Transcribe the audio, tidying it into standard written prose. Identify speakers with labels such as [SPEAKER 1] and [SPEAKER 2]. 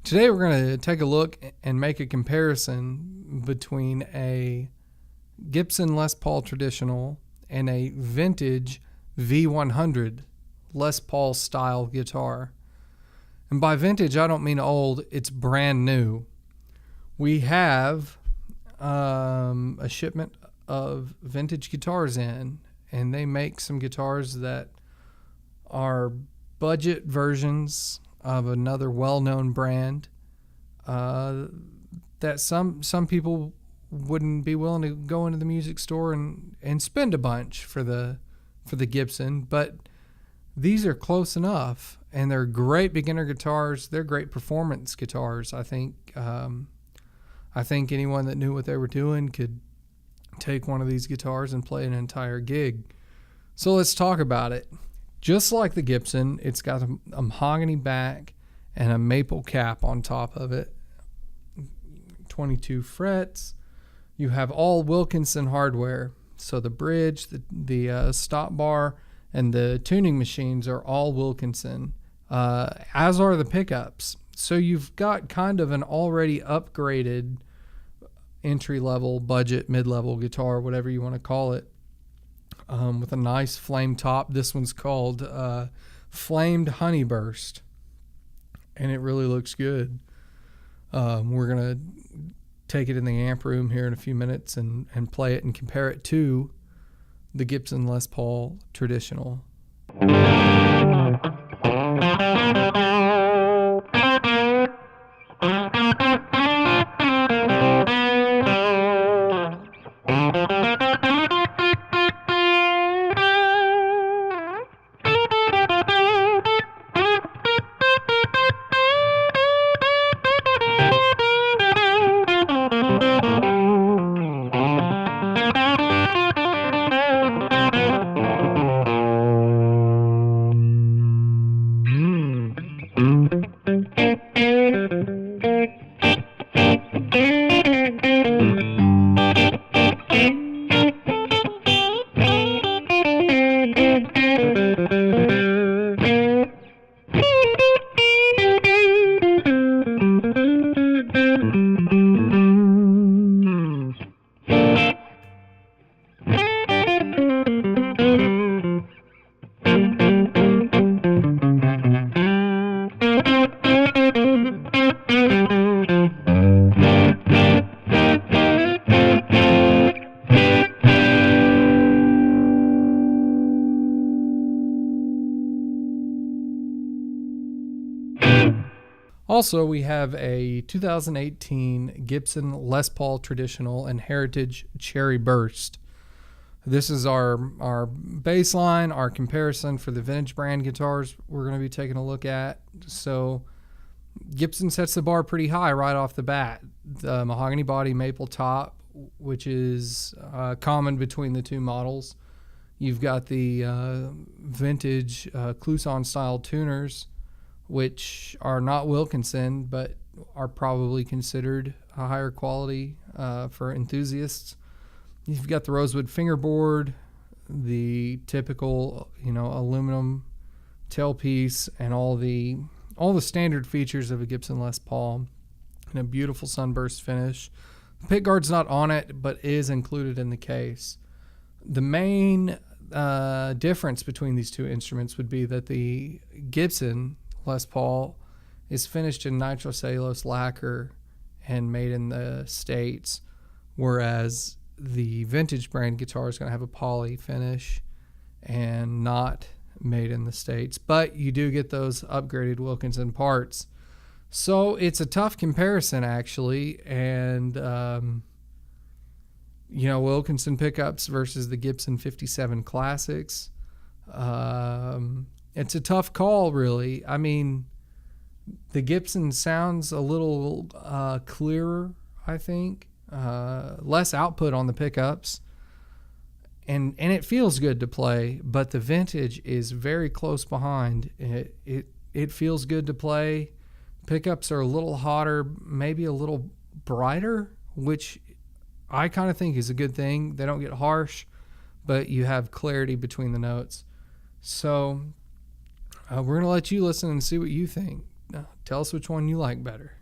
[SPEAKER 1] Today we're going to take a look and make a comparison between a Gibson Les Paul traditional and a vintage V100 Les Paul style guitar. And by vintage, I don't mean old, it's brand new. We have a shipment of vintage guitars in, and they make some guitars that are budget versions of another well-known brand that some people wouldn't be willing to go into the music store and spend a bunch for the Gibson, but these are close enough, and they're great beginner guitars. They're great performance guitars. I think anyone that knew what they were doing could take one of these guitars and play an entire gig. So let's talk about it. Just like the Gibson, it's got a mahogany back and a maple cap on top of it. 22 frets. You have all Wilkinson hardware. So the bridge, the stop bar, and the tuning machines are all Wilkinson, as are the pickups. So you've got kind of an already upgraded entry-level, budget, mid-level guitar, whatever you want to call it. With a nice flame top. This one's called Flamed Honeyburst, and it really looks good. We're going to take it in the amp room here in a few minutes and play it and compare it to the Gibson Les Paul traditional. Also, we have a 2018 Gibson Les Paul Traditional and Heritage Cherry Burst. This is our baseline, our comparison for the vintage brand guitars we're going to be taking a look at. So Gibson sets the bar pretty high right off the bat. The mahogany body, maple top, which is common between the two models. You've got the vintage Clouson style tuners, which are not Wilkinson, but are probably considered a higher quality for enthusiasts. You've got the rosewood fingerboard, the typical, aluminum tailpiece, and all the standard features of a Gibson Les Paul, and a beautiful sunburst finish. The pickguard's not on it, but is included in the case. The main difference between these two instruments would be that the Gibson Les Paul is finished in nitrocellulose lacquer and made in the States, whereas the vintage brand guitar is going to have a poly finish and not made in the States. But you do get those upgraded Wilkinson parts. So it's a tough comparison, actually. And, Wilkinson pickups versus the Gibson 57 Classics. It's a tough call, really. I mean, the Gibson sounds a little clearer, I think. Less output on the pickups. And it feels good to play, but the vintage is very close behind. It feels good to play. Pickups are a little hotter, maybe a little brighter, which I kind of think is a good thing. They don't get harsh, but you have clarity between the notes. So we're going to let you listen and see what you think. tell us which one you like better.